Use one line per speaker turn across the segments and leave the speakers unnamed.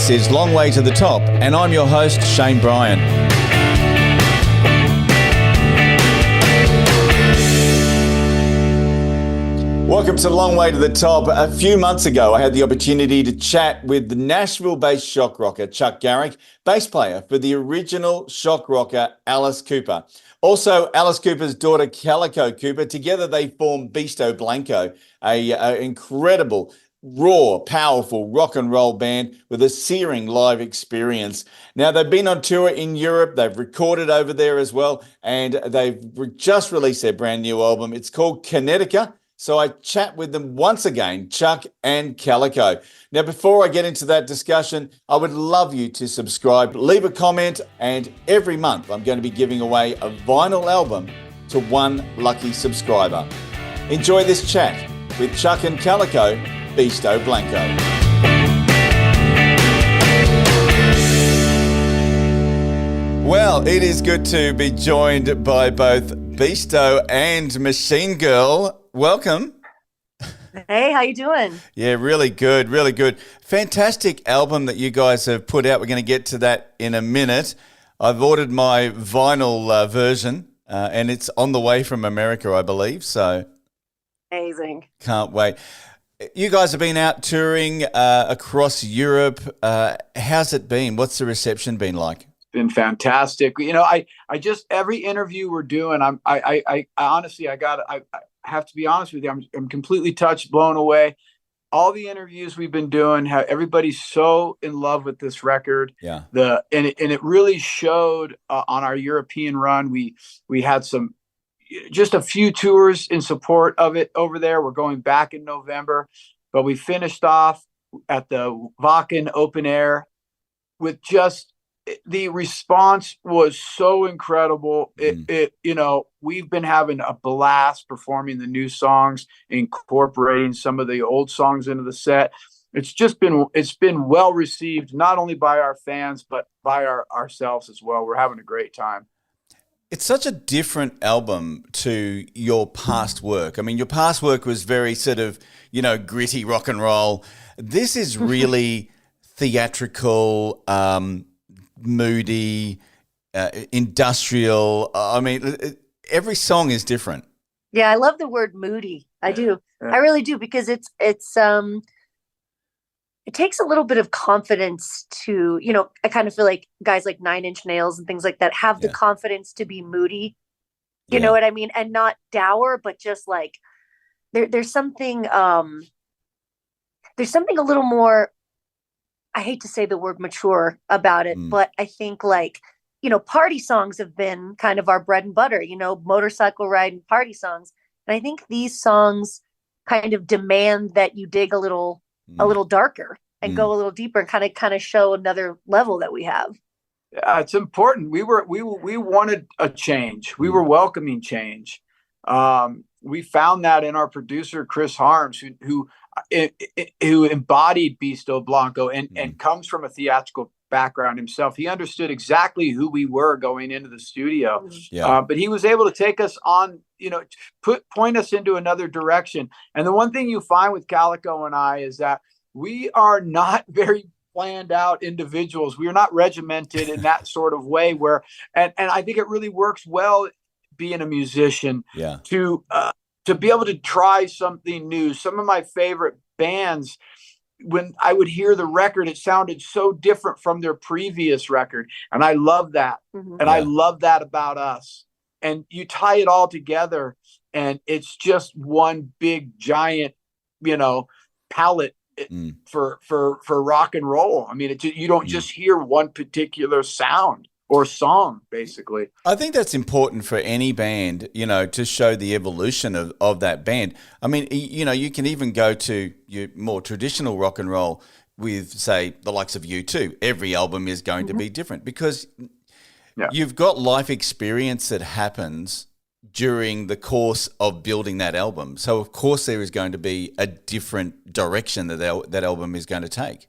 This is Long Way to the Top, and I'm your host, Shane Bryan. Welcome to Long Way to the Top. A few months ago, I had the opportunity to chat with the Nashville-based shock rocker, Chuck Garric, bass player for the original shock rocker, Alice Cooper. Also, Alice Cooper's daughter, Calico Cooper. Together, they formed Beasto Blanco, a incredible, raw, powerful rock and roll band with a searing live experience. Now, they've been on tour in Europe. They've recorded over there as well, and they've just released their brand new album. It's called Connecticut. So I chat with them once again, Chuck and Calico. Now, before I get into that discussion, I would love you to subscribe, leave a comment, and every month I'm going to be giving away a vinyl album to one lucky subscriber. Enjoy this chat with Chuck and Calico, Beasto Blanco. Well, it is good to be joined by both Beasto and Machine Girl. Welcome.
Hey, how you doing?
Yeah, really good, really good. Fantastic album that you guys have put out. We're going to get to that in a minute. I've ordered my vinyl version, and it's on the way from America, I believe. So
amazing.
Can't wait. You guys have been out touring across Europe. How's it been? What's the reception been like?
Been fantastic. You know, I just every interview we're doing, I honestly, I have to be honest with you, I'm completely touched, blown away. All the interviews we've been doing, how everybody's so in love with this record.
Yeah.
And it really showed on our European run. We had just a few tours in support of it over there. We're going back in November, but we finished off at the Wacken open air with just the response was so incredible. We've been having a blast performing the new songs, incorporating some of the old songs into the set. It's been well received, not only by our fans, but by ourselves as well. We're having a great time.
It's such a different album to your past work. I mean, your past work was very sort of, gritty rock and roll. This is really theatrical, moody, industrial. I mean, every song is different.
Yeah, I love the word moody. I do.
Yeah.
I really do, because it takes a little bit of confidence to, I kind of feel like guys like 9 Inch Nails and things like that have the confidence to be moody. You know what I mean? And not dour, but just like there's something a little more, I hate to say the word mature about it, but I think party songs have been kind of our bread and butter, motorcycle riding party songs. And I think these songs kind of demand that you dig a little darker and go a little deeper and kind of show another level that we have.
Yeah, it's important. We wanted a change. We were welcoming change. We found that in our producer, Chris Harms, who embodied Beasto Blanco and comes from a theatrical background himself. He understood exactly who we were going into the studio. But he was able to take us on, point us into another direction. And the one thing you find with Calico and I is that we are not very planned out individuals. We are not regimented in that sort of way and I think it really works well being a musician to be able to try something new. Some of my favorite bands, when I would hear the record, it sounded so different from their previous record. And I love that. And I love that about us. And you tie it all together and it's just one big giant, palette for rock and roll. I mean, you don't just hear one particular sound or song, basically.
I think that's important for any band, to show the evolution of that band. I mean, you can even go to your more traditional rock and roll with, say, the likes of U2. Every album is going to be different because you've got life experience that happens during the course of building that album. So, of course, there is going to be a different direction that album is going to take.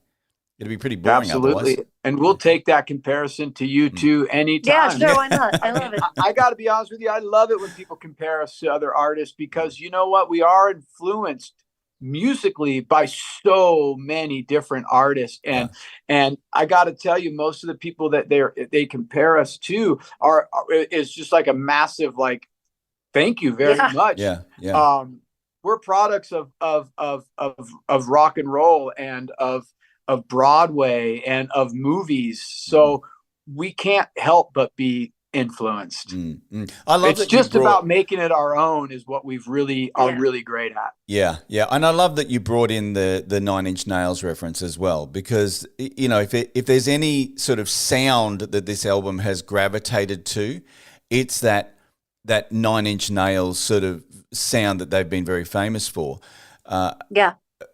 It'd be pretty boring.
Absolutely.
Otherwise.
And we'll take that comparison to U2 anytime.
Yeah, sure. Why not? I love it.
I got to be honest with you. I love it when people compare us to other artists because you know what? We are influenced musically by so many different artists. And I got to tell you, most of the people that they compare us to is just like a massive, like, thank you very much. We're products of rock and roll and of Broadway and of movies. So we can't help but be influenced.
I love
it's just about making it our own is what we've really are really great at.
And I love that you brought in the Nine Inch Nails reference as well, because if there's any sort of sound that this album has gravitated to, it's that Nine Inch Nails sort of sound that they've been very famous for.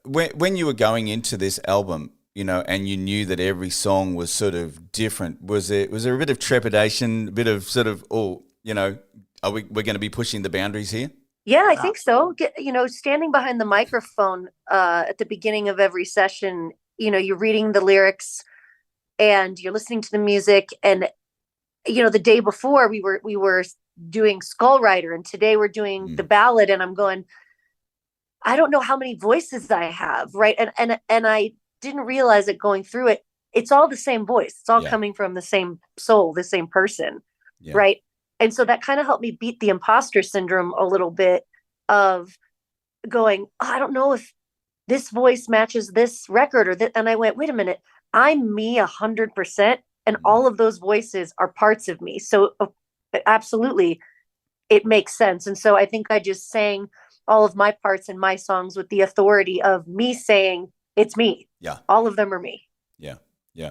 When you were going into this album, and you knew that every song was sort of different, was there a bit of trepidation, a bit of sort of, we're going to be pushing the boundaries here?
Yeah, I think so. Standing behind the microphone at the beginning of every session, you're reading the lyrics and you're listening to the music. And, the day before we were doing Skull Rider, and today we're doing the ballad, and I'm going, I don't know how many voices I have, right? And I didn't realize it going through it. It's all the same voice. It's all coming from the same soul, the same person, right? And so that kind of helped me beat the imposter syndrome a little bit of going, I don't know if this voice matches this record or that. And I went, wait a minute, I'm me 100%. And all of those voices are parts of me. So absolutely, it makes sense. And so I think I just sang all of my parts in my songs with the authority of me saying, it's me.
Yeah.
All of them are me.
Yeah. Yeah.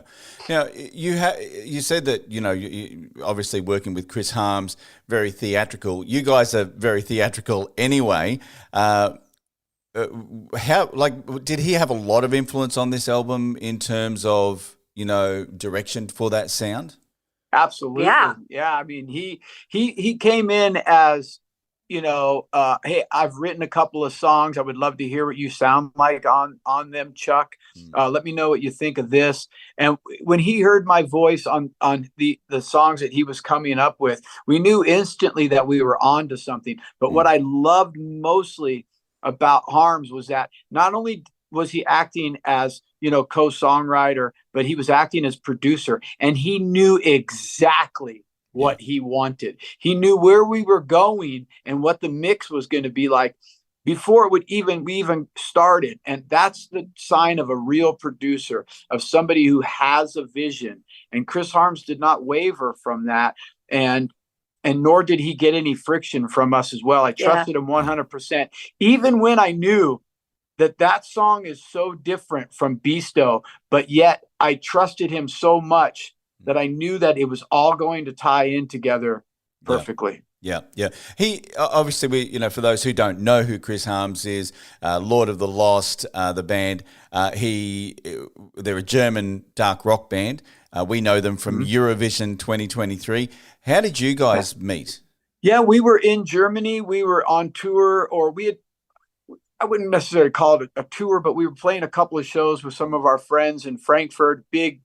Now, you said that, you obviously working with Chris Harms, very theatrical. You guys are very theatrical anyway. Did he have a lot of influence on this album in terms of, direction for that sound?
Absolutely. Yeah. I mean, he came in as, hey, I've written a couple of songs. I would love to hear what you sound like on them, Chuck. Let me know what you think of this. And when he heard my voice on the songs that he was coming up with, we knew instantly that we were on to something. But what I loved mostly about Harms was that not only was he acting as, co-songwriter, but he was acting as producer, and he knew exactly what he wanted. He knew where we were going and what the mix was going to be like before we even started. And that's the sign of a real producer, of somebody who has a vision. And Chris Harms did not waver from that. And nor did he get any friction from us as well. I trusted him 100%, even when I knew that song is so different from Beasto, but yet I trusted him so much that I knew that it was all going to tie in together perfectly.
Yeah. He obviously, for those who don't know who Chris Harms is, Lord of the Lost, the band. They're a German dark rock band. We know them from Eurovision 2023. How did you guys meet?
Yeah, we were in Germany. We were on tour, or I wouldn't necessarily call it a tour, but we were playing a couple of shows with some of our friends in Frankfurt, big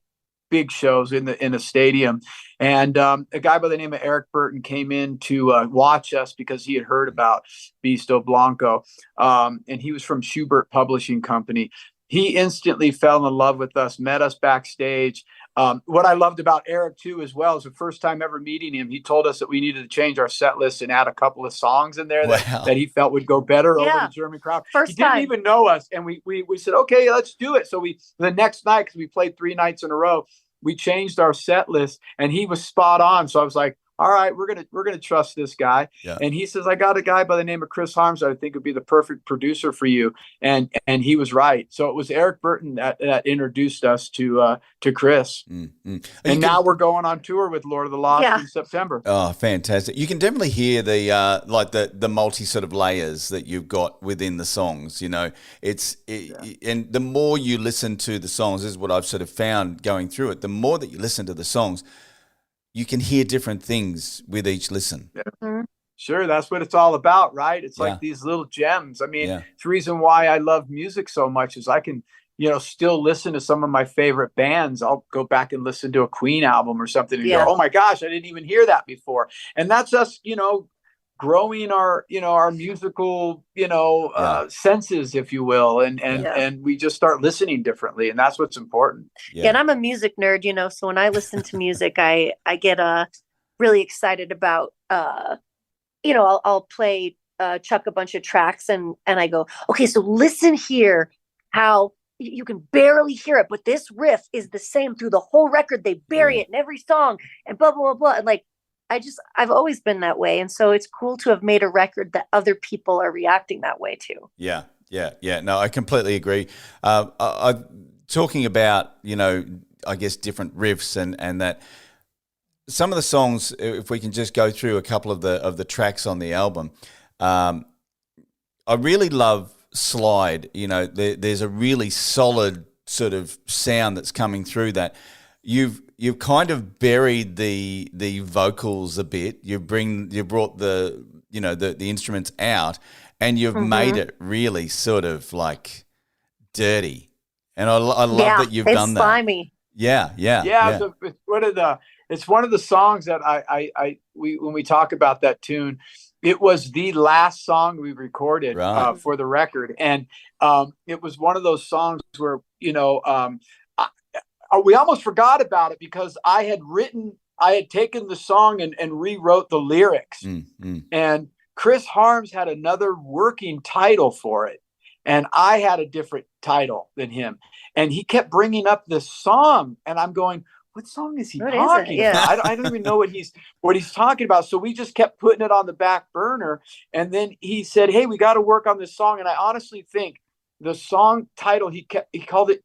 shows in a stadium. And a guy by the name of Eric Burton came in to watch us because he had heard about Beasto Blanco. And he was from Schubert Publishing Company. He instantly fell in love with us, met us backstage. What I loved about Eric too, as well, is the first time ever meeting him, he told us that we needed to change our set list and add a couple of songs in there that he felt would go better over the German crowd. He didn't even know us. And we said, okay, let's do it. So the next night, because we played 3 nights in a row, we changed our set list, and he was spot on. So I was like, all right, we're gonna trust this guy. Yeah. And he says, I got a guy by the name of Chris Harms that I think would be the perfect producer for you. And he was right. So it was Eric Burton that introduced us to Chris. And now we're going on tour with Lord of the Lost in September.
Oh, fantastic. You can definitely hear the multi sort of layers that you've got within the songs, and the more you listen to the songs, this is what I've sort of found going through it, the more that you listen to the songs, you can hear different things with each listen.
Yeah. Sure, that's what it's all about, right? It's like these little gems. I mean, it's the reason why I love music so much is I can, still listen to some of my favorite bands. I'll go back and listen to a Queen album or something and go, oh my gosh, I didn't even hear that before. And that's us, growing our, our musical, senses, if you will. And we just start listening differently. And that's what's important.
Yeah. And I'm a music nerd, so when I listen to music, I get really excited about, I'll play Chuck a bunch of tracks and I go, okay, so listen here, how you can barely hear it, but this riff is the same through the whole record. They bury it in every song and blah, blah, blah, blah. And like, I've always been that way. And so it's cool to have made a record that other people are reacting that way to.
Yeah. No, I completely agree. Talking about, I guess different riffs and that some of the songs, if we can just go through a couple of the tracks on the album, I really love Slide. There's a really solid sort of sound that's coming through that. You've kind of buried the vocals a bit. You brought the instruments out, and you've made it really sort of like dirty. And I love that you've done that.
Slimy.
Yeah.
So it's one of the songs that when we talk about that tune, it was the last song we recorded for the record. And it was one of those songs where, we almost forgot about it because I had taken the song and rewrote the lyrics. And Chris Harms had another working title for it. And I had a different title than him. And he kept bringing up this song. And I'm going, what song is he talking about? I don't even know what he's talking about. So we just kept putting it on the back burner. And then he said, hey, we got to work on this song. And I honestly think the song title, he called it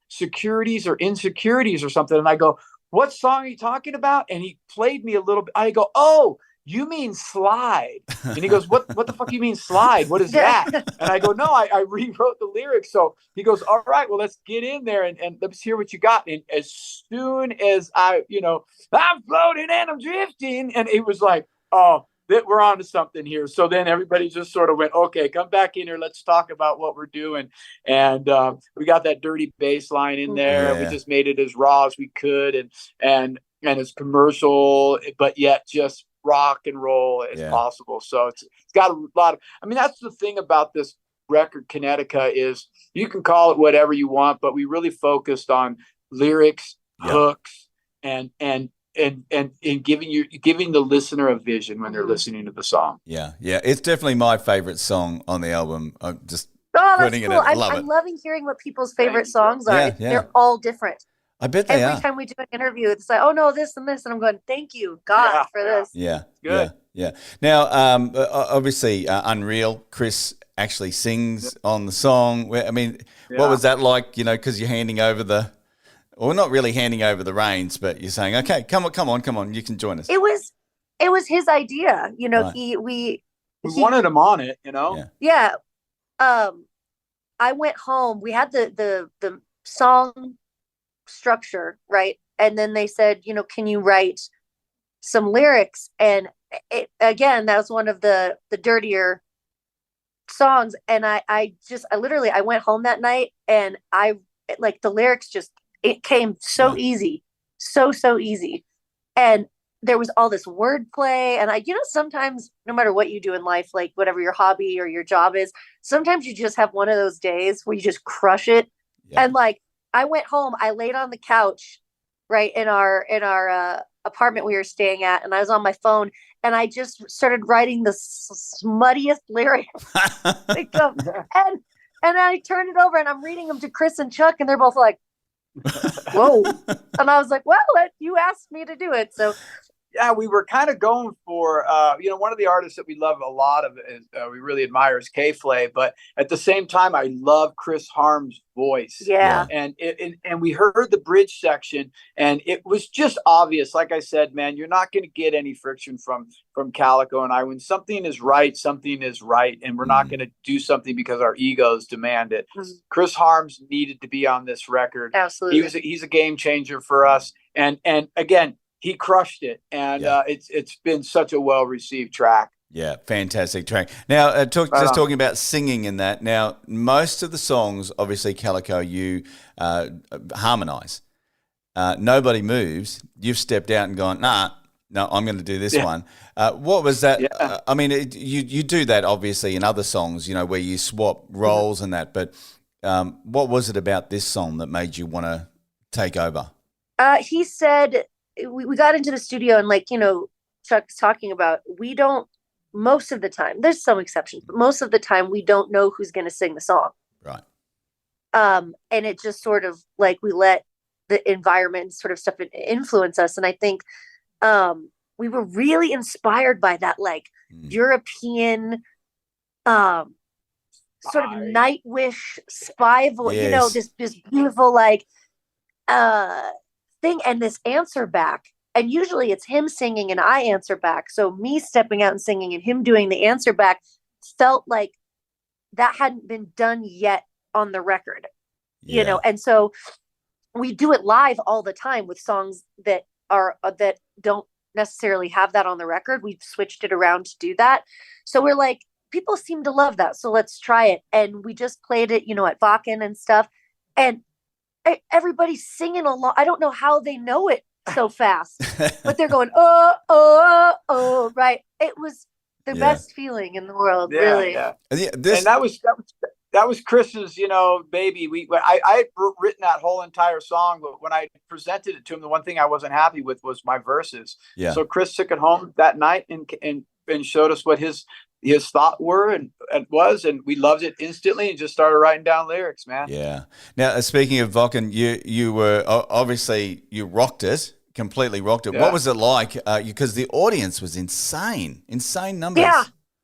Securities or Insecurities or something. And I go, what song are you talking about? And he played me a little bit. I go, oh, you mean Slide. And he goes, what the fuck you mean Slide? What is that? And I go, no, I rewrote the lyrics. So he goes, all right, well, let's get in there and let's hear what you got. And as soon as I'm floating and I'm drifting. And it was like, oh, that we're on to something here. So then everybody just sort of went, okay, come back in here. Let's talk about what we're doing. And we got that dirty bass line in there. Yeah. We just made it as raw as we could and as commercial, but yet just rock and roll as possible. So it's got a lot of, that's the thing about this record, Connecticut, is you can call it whatever you want, but we really focused on lyrics, hooks, and giving the listener a vision when they're listening to the song. Yeah.
It's definitely my favorite song on the album. I'm just putting
cool.
it. I'm
loving hearing what people's favorite songs are. Yeah. They're all different.
I bet they are.
Every time we do an interview, it's like, oh no, this and this, and I'm going, thank you, God, for this.
Yeah,
good.
Yeah. Now, obviously, Unreal. Chris actually sings on the song. What was that like? Because you're handing over not really handing over the reins, but you're saying, okay, come on, you can join us.
It was his idea.
Right.
We wanted him on it.
Yeah. I went home. We had the song structure, right? And then they said, can you write some lyrics? And again, that was one of the dirtier songs. And I went home that night and the lyrics it came so easy, so easy. And there was all this wordplay. And sometimes no matter what you do in life, like whatever your hobby or your job is, sometimes you just have one of those days where you just crush it. Yeah. And I went home, I laid on the couch, right, in our apartment we were staying at, and I was on my phone, and I just started writing the smuttiest lyrics. And I turned it over, and I'm reading them to Chris and Chuck, and they're both like, whoa. And I was like, well, you asked me to do it, so.
Yeah, we were kind of going for, one of the artists that we love a lot of, we really admire is K-Flay, but at the same time, I love Chris Harms' voice.
Yeah.
And we heard the bridge section, and it was just obvious. Like I said, man, you're not going to get any friction from Calico and I. When something is right, and we're not going to do something because our egos demand it. Mm-hmm. Chris Harms needed to be on this record.
Absolutely.
He's a game changer for us. And again, he crushed it, and it's been such a well-received track.
Yeah, fantastic track. Now, talking about singing in that. Now, most of the songs, obviously, Calico, you harmonize. Nobody Moves. You've stepped out and gone, nah, no, I'm going to do this one. What was that?
Yeah.
I mean, you do that obviously in other songs, where you swap roles and that. But what was it about this song that made you want to take over?
He said we got into the studio and Chuck's talking about, we don't, most of the time, there's some exceptions, but most of the time we don't know who's going to sing the song.
Right.
And it just sort of we let the environment sort of stuff influence us. And I think we were really inspired by that European sort of Nightwish spy voice,
yes.
This beautiful thing, and this answer back. And usually it's him singing and I answer back. So me stepping out and singing and him doing the answer back felt like that hadn't been done yet on the record, and so we do it live all the time with songs that don't necessarily have that on the record. We've switched it around to do that. So we're like, people seem to love that, so let's try it. And we just played it, at Vakken and stuff, and everybody's singing along. I don't know how they know it so fast, but they're going, oh, right. It was the best feeling in the world, really.
Yeah. And that was Chris's, baby. I had written that whole entire song, but when I presented it to him, the one thing I wasn't happy with was my verses. Yeah. So Chris took it home that night and showed us what his thought were and we loved it instantly and just started writing down lyrics, man.
Yeah. Now, speaking of Vakken, you were obviously, you completely rocked it. Yeah. What was it like? Because the audience was insane numbers.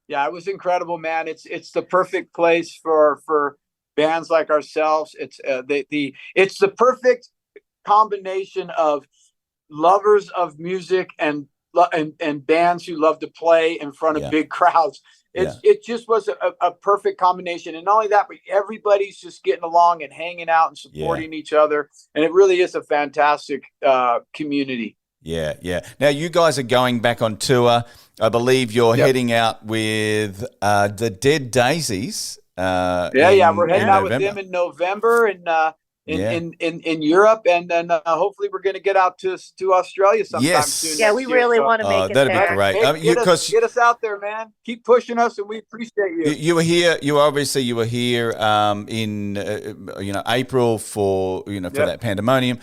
Yeah, it was incredible, man. It's the perfect place for bands like ourselves. It's the perfect combination of lovers of music and bands who love to play in front of big crowds. It just was a perfect combination. And not only that, but everybody's just getting along and hanging out and supporting each other. And it really is a fantastic community.
Yeah. Now, you guys are going back on tour. I believe you're heading out with the Dead Daisies.
We're heading out with them in November in Europe, and then hopefully we're going to get out to Australia sometime soon.
Yeah, we really want to make it
that'd
there.
be great.
Hey, get us out there, man. Keep pushing us, and we appreciate you.
You were here. You were here in April for that Pandemonium.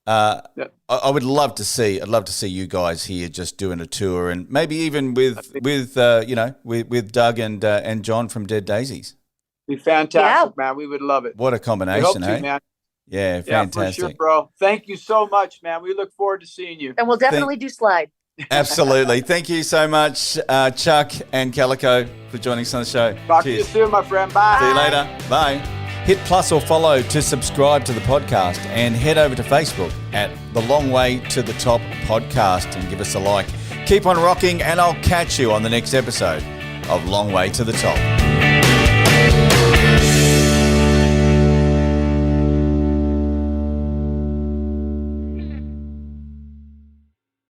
I would love to see. I'd love to see you guys here just doing a tour, and maybe even with Doug and John from Dead Daisies.
Be fantastic, man. We would love it.
What a combination,
we hope to, man.
Yeah, fantastic.
Yeah, for sure, bro. Thank you so much, man. We look forward to seeing you.
And we'll definitely do Slide.
Absolutely. Thank you so much, Chuck and Calico, for joining us on the show.
Talk to you soon, my friend. Bye.
See you later. Bye. Hit plus or follow to subscribe to the podcast, and head over to Facebook at The Long Way to the Top Podcast and give us a like. Keep on rocking, and I'll catch you on the next episode of Long Way to the Top.